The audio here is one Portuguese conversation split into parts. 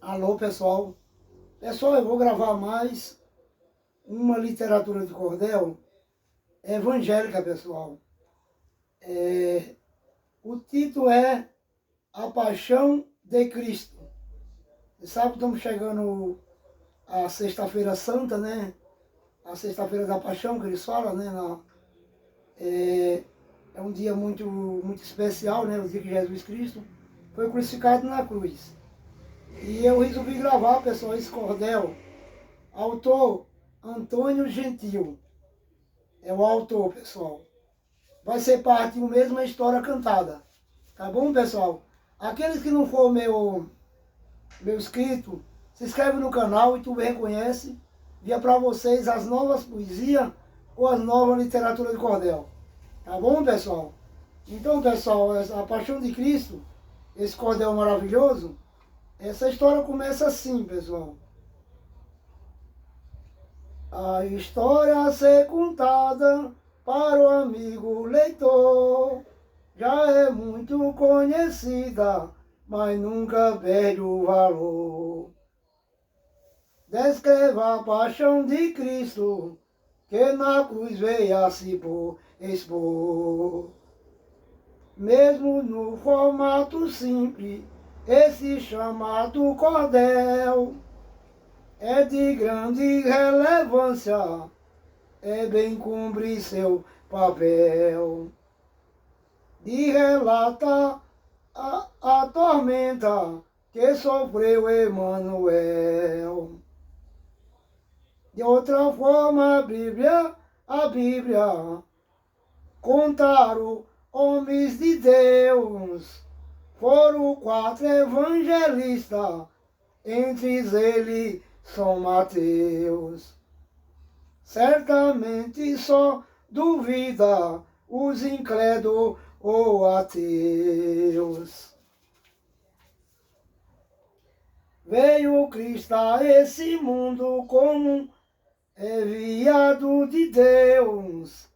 Alô, pessoal. Pessoal, eu vou gravar mais uma literatura de cordel evangélica, pessoal. O título é A Paixão de Cristo. Você sabe que estamos chegando à Sexta-feira Santa, né? A Sexta-feira da Paixão, que eles falam, né? É um dia muito especial, né? O dia que Jesus Cristo foi crucificado na cruz. E eu resolvi gravar, pessoal, esse cordel. Autor Antônio Gentil é o autor, pessoal. Vai ser parte de uma mesma história cantada. Tá bom, pessoal? Aqueles que não for meu inscrito, se inscreve no canal e tu reconhece. Via para vocês as novas poesias ou as novas literaturas de cordel. Tá bom, pessoal? Então, pessoal, a Paixão de Cristo, esse cordel maravilhoso, essa história começa assim, pessoal. A história a ser contada para o amigo leitor já é muito conhecida, mas nunca perde o valor. Descreva a paixão de Cristo, que na cruz veio a se expor. Mesmo no formato simples, esse chamado cordel é de grande relevância, é bem cumprir seu papel de relatar a tormenta que sofreu Emanuel. De outra forma, a Bíblia contaram homens de Deus, foram 4 evangelistas, entre eles São Mateus. Certamente só duvida os incrédulos ou ateus. Veio Cristo a esse mundo como enviado de Deus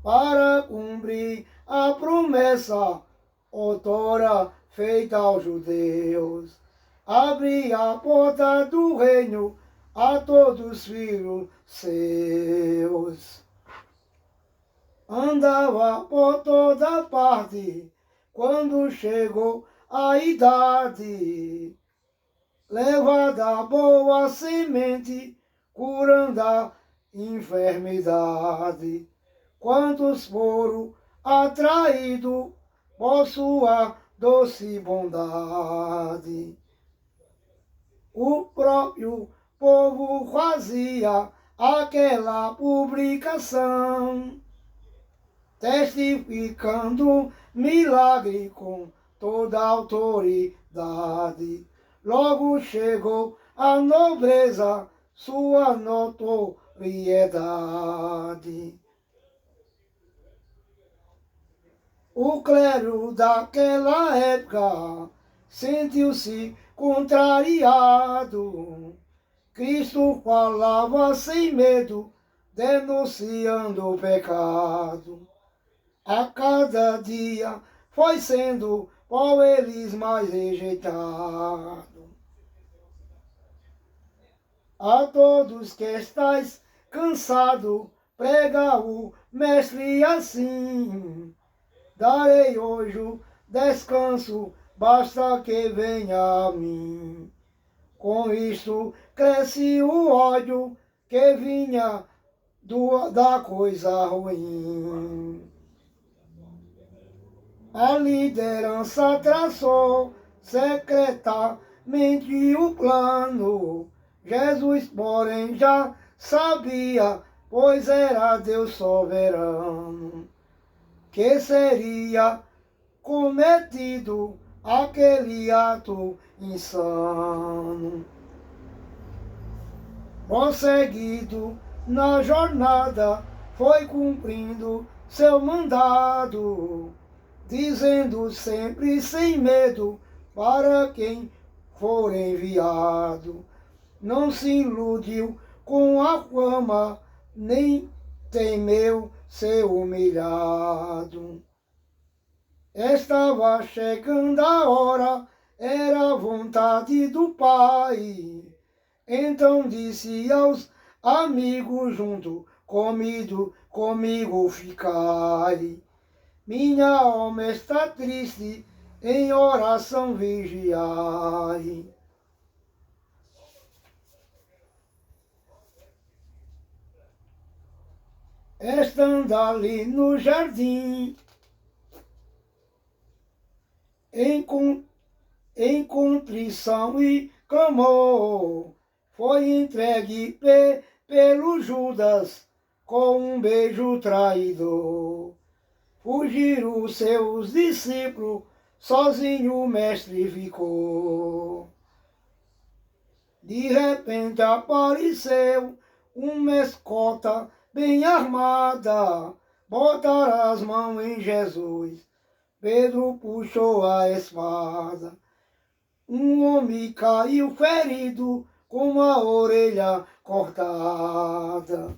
para cumprir a promessa outrora feita aos judeus. Abrir a porta do reino a todos os filhos seus. Andava por toda parte, quando chegou a idade, levada boa semente, curando a enfermidade. Quantos foram atraídos por sua doce bondade. O próprio povo fazia aquela publicação, testificando milagre com toda autoridade. Logo chegou a nobreza, sua notoriedade. O clero daquela época sentiu-se contrariado. Cristo falava sem medo, denunciando o pecado. A cada dia foi sendo por eles mais rejeitado. A todos que estáis cansados, prega o mestre assim: darei hoje o descanso, basta que venha a mim. Com isto cresce o ódio que vinha da coisa ruim. A liderança traçou secretamente o plano. Jesus, porém, já sabia, pois era Deus soberano, que seria cometido aquele ato insano. Prosseguido na jornada, foi cumprindo seu mandado, dizendo sempre sem medo para quem for enviado. Não se iludiu com a fama, nem temeu ser humilhado. Estava chegando a hora era a vontade do Pai. Então disse aos amigos junto comigo ficai. Minha alma está triste, em oração vigiai. Estando ali no jardim, em contrição e clamor, foi entregue pelo Judas com um beijo traidor. Fugiram os seus discípulos, sozinho o mestre ficou. De repente apareceu uma escolta bem armada, botaram as mãos em Jesus. Pedro puxou a espada. Um homem caiu ferido, com a orelha cortada.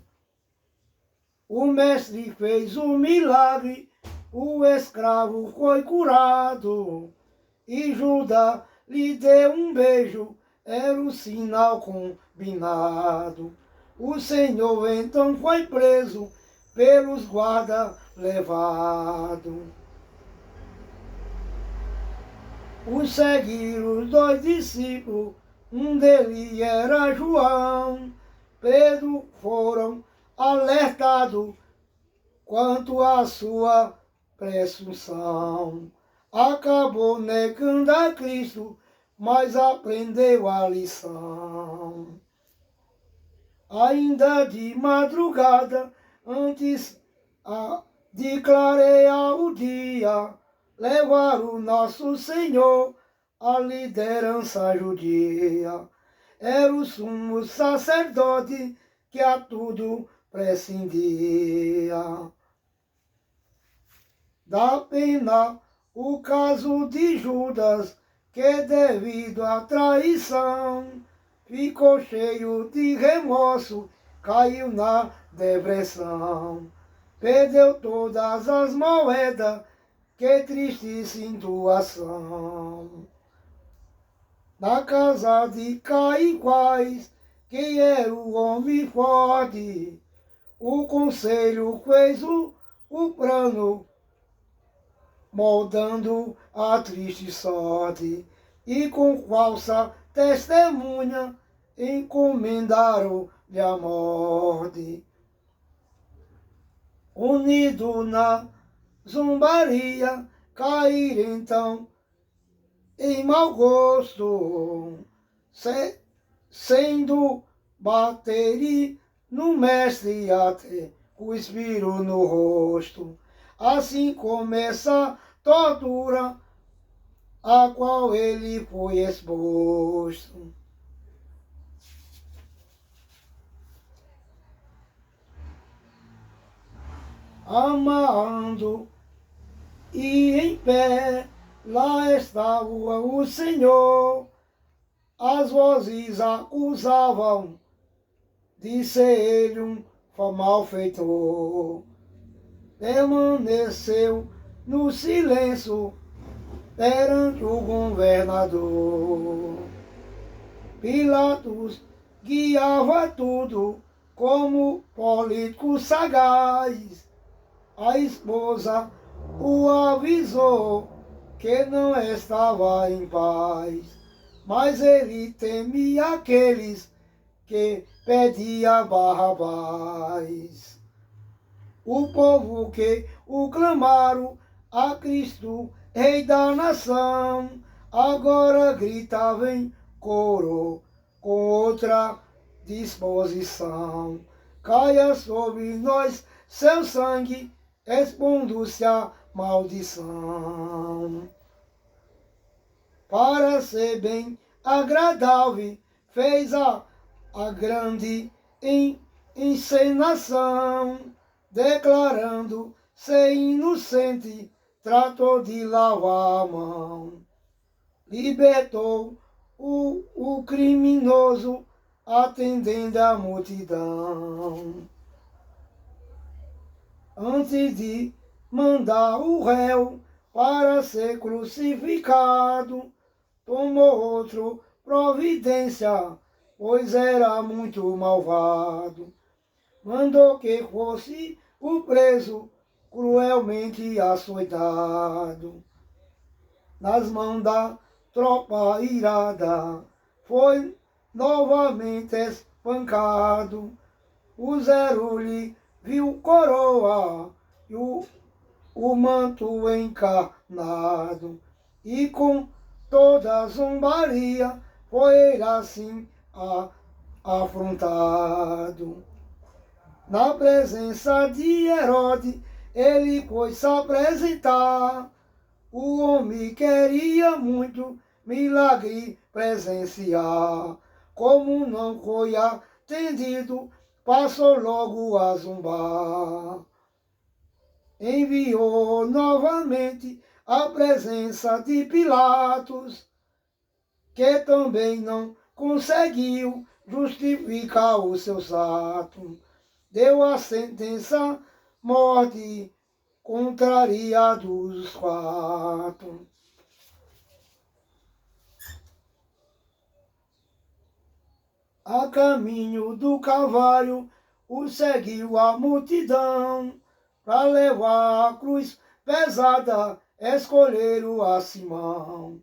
O mestre fez um milagre, o escravo foi curado. E Judas lhe deu um beijo, era o sinal combinado. O Senhor então foi preso, pelos guardas levado. Os seguiram os dois discípulos, um deles era João. Pedro foram alertados quanto à sua presunção. Acabou negando a Cristo, mas aprendeu a lição. Ainda de madrugada, antes de clarear o dia, levaram nosso Senhor à liderança judia. Era o sumo sacerdote que a tudo prescindia. Dá pena o caso de Judas, que devido à traição ficou cheio de remorso, caiu na depressão. Perdeu todas as moedas, que triste situação. Na casa de Caifás, que era o homem forte, o conselho fez o plano, moldando a triste sorte, e com falsa testemunha encomendaram-lhe a morte. Unido na zombaria, cair então em mau gosto, sendo bater no mestre até cuspiram no rosto. Assim começa a tortura a qual ele foi exposto. Amarrando e em pé, lá estava o Senhor. As vozes acusavam de ser ele um malfeitor. Permaneceu no silêncio perante o governador. Pilatos guiava tudo como político sagaz. A esposa o avisou que não estava em paz, mas ele temia aqueles que pediam Barrabás. O povo que o clamaram a Cristo, Rei da nação, agora gritava em coro com outra disposição. Caia sobre nós seu sangue, expondo-se a maldição. Para ser bem agradável, fez a grande encenação, declarando ser inocente, tratou de lavar a mão. Libertou o criminoso, atendendo a multidão. Antes de mandar o réu para ser crucificado, tomou outro providência, pois era muito malvado. Mandou que fosse o preso, cruelmente açoitado. Nas mãos da tropa irada, foi novamente espancado. O zero lhe viu coroa e o manto encarnado, e com toda a zombaria foi ele assim afrontado. Na presença de Herodes, ele foi se apresentar. O homem queria muito milagre presenciar. Como não foi atendido, passou logo a zombar. Enviou novamente a presença de Pilatos, que também não conseguiu justificar os seus atos. Deu a sentença morte, contraria dos quatro. A caminho do Calvário, o seguiu a multidão, para levar a cruz pesada, escolheram a Simão.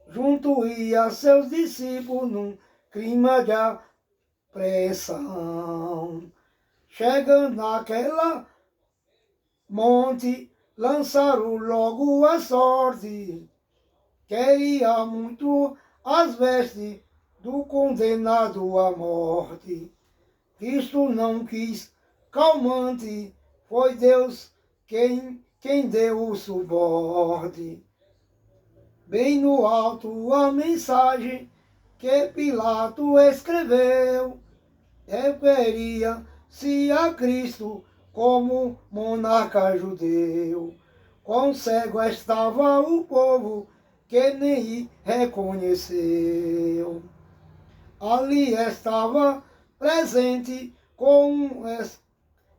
Junto ia seus discípulos num clima de apreensão. Chegando naquela monte, lançaram logo a sorte. Queria muito as vestes do condenado à morte. Cristo não quis calmante, foi Deus quem deu o suporte. Bem no alto a mensagem que Pilato escreveu, referia-se a Cristo como monarca judeu. Quão cego estava o povo que nem reconheceu. Ali estava presente com um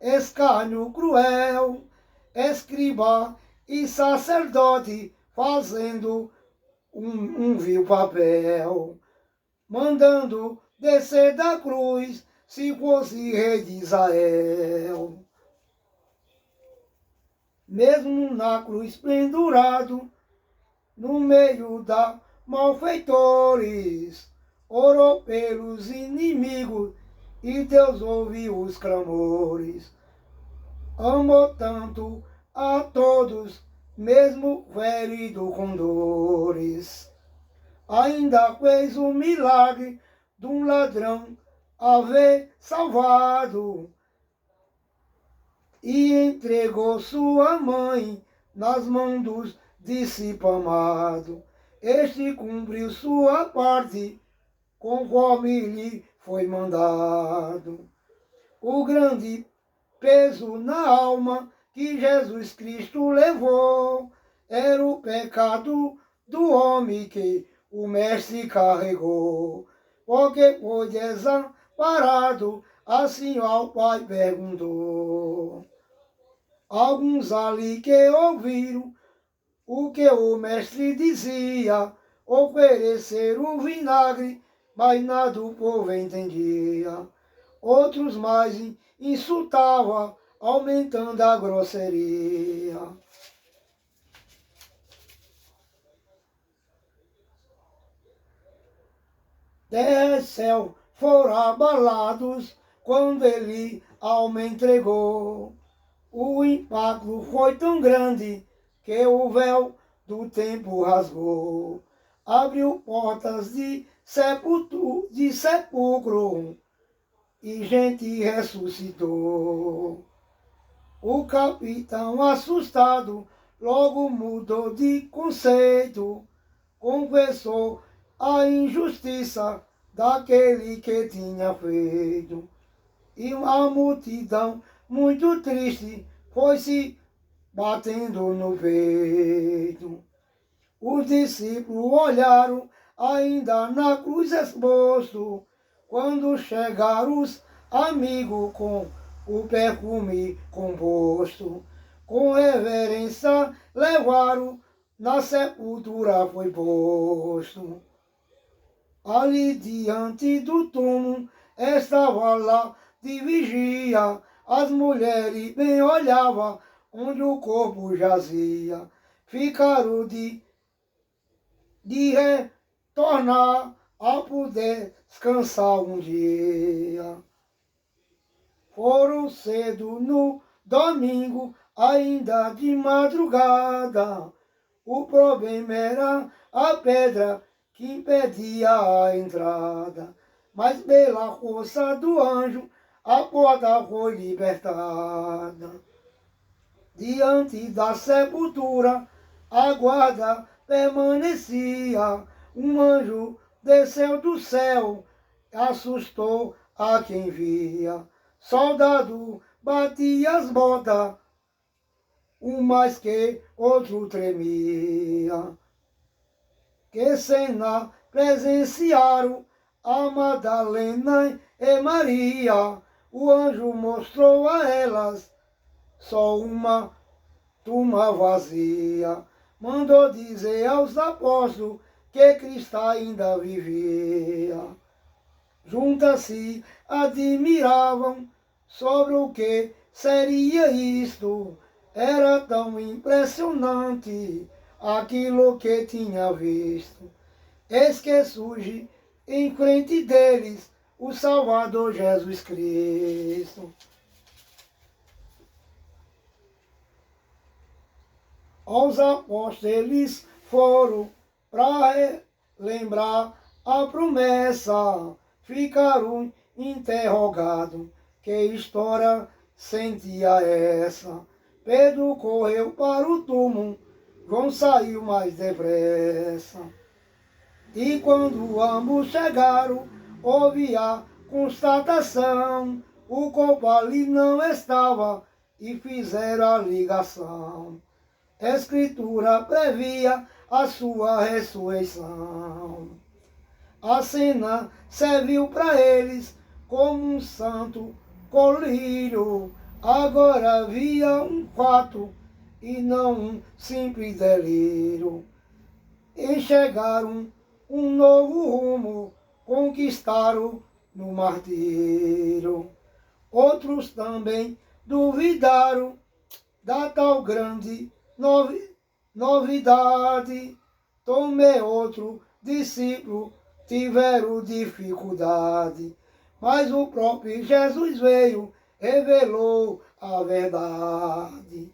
escárnio cruel, escriba e sacerdote fazendo um vil papel, mandando descer da cruz se fosse rei de Israel. Mesmo na cruz pendurado, no meio da malfeitores, orou pelos inimigos e Deus ouviu os clamores. Amou tanto a todos, mesmo ferido com dores. Ainda fez o milagre de um ladrão haver salvado e entregou sua mãe nas mãos dos discípulos amados. Este cumpriu sua parte, conforme lhe foi mandado. O grande peso na alma que Jesus Cristo levou era o pecado do homem que o Mestre carregou. Porque foi desamparado, assim ao Pai perguntou. Alguns ali que ouviram o que o Mestre dizia, ofereceram vinagre, mas nada o povo entendia. Outros mais insultavam, aumentando a grosseria. Terra e céu foram abalados quando ele a alma entregou. O impacto foi tão grande que o véu do tempo rasgou. Abriu portas de sepulcro e gente ressuscitou. O capitão, assustado, logo mudou de conceito, confessou a injustiça daquele que tinha feito. E a multidão, muito triste, foi se batendo no peito. Os discípulos olharam ainda na cruz exposto, quando chegaram os amigos com o perfume composto. Com reverência levaram na sepultura foi posto. Ali diante do túmulo estava lá de vigia, as mulheres bem olhavam onde o corpo jazia. Ficaram de retornar a poder descansar um dia. Foram cedo no domingo, ainda de madrugada. O problema era a pedra que impedia a entrada. Mas pela força do anjo, a porta foi libertada. Diante da sepultura, a guarda permanecia. Um anjo desceu do céu, assustou a quem via. Soldado batia as botas, um mais que outro tremia. Que cena presenciaram a Madalena e Maria. O anjo mostrou a elas só uma tumba vazia. Mandou dizer aos apóstolos que Cristo ainda vivia. Juntas se admiravam sobre o que seria isto. Era tão impressionante aquilo que tinha visto. Eis que surge em frente deles o Salvador Jesus Cristo. Aos apóstolos eles foram para lembrar a promessa. Ficaram interrogados, que história sentia essa? Pedro correu para o túmulo, João saiu mais depressa. E quando ambos chegaram, houve a constatação, o corpo ali não estava e fizeram a ligação. A Escritura previa a sua ressurreição. A cena serviu para eles como um santo colírio. Agora havia um fato e não um simples delírio. Enxergaram um novo rumo, conquistaram no martírio. Outros também duvidaram da tal grande novidade. Tomei outro discípulo, tiveram dificuldade. Mas o próprio Jesus veio, revelou a verdade.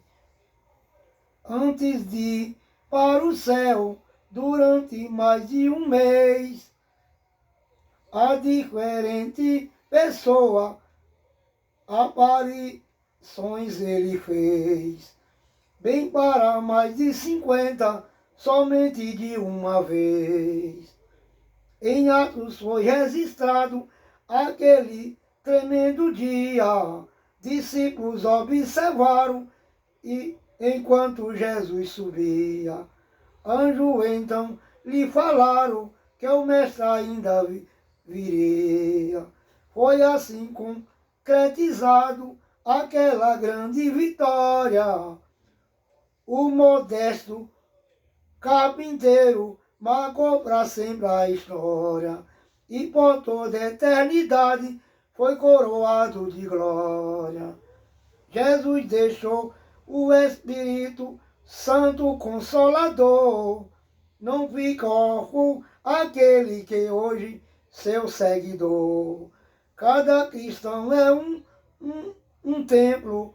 Antes de ir para o céu, durante mais de um mês, a diferente pessoa aparições ele fez. Bem para mais de 50, somente de uma vez. Em Atos foi registrado aquele tremendo dia. Discípulos observaram e enquanto Jesus subia, anjos então lhe falaram que o mestre ainda viria. Foi assim concretizado aquela grande vitória. O modesto carpinteiro marcou para sempre a história e por toda a eternidade foi coroado de glória. Jesus deixou o Espírito Santo Consolador, não fica órfão aquele que hoje seu seguidor. Cada cristão é um templo,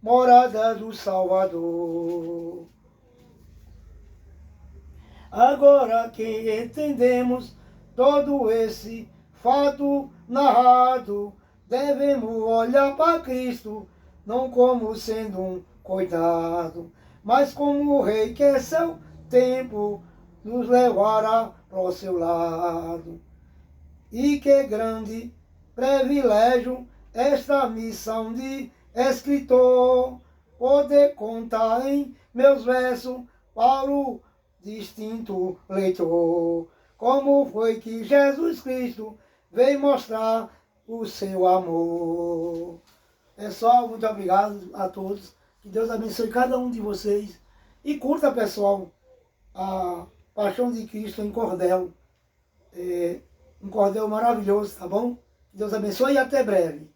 morada do Salvador. Agora que entendemos todo esse fato narrado, devemos olhar para Cristo, não como sendo um coitado, mas como o rei que é seu tempo nos levará para o seu lado. E que grande privilégio esta missão de escritor, poder contar em meus versos para o distinto leitor, como foi que Jesus Cristo veio mostrar o seu amor. Pessoal, muito obrigado a todos. Que Deus abençoe cada um de vocês. E curta, pessoal, a Paixão de Cristo em cordel. Um cordel maravilhoso, tá bom? Deus abençoe e até breve.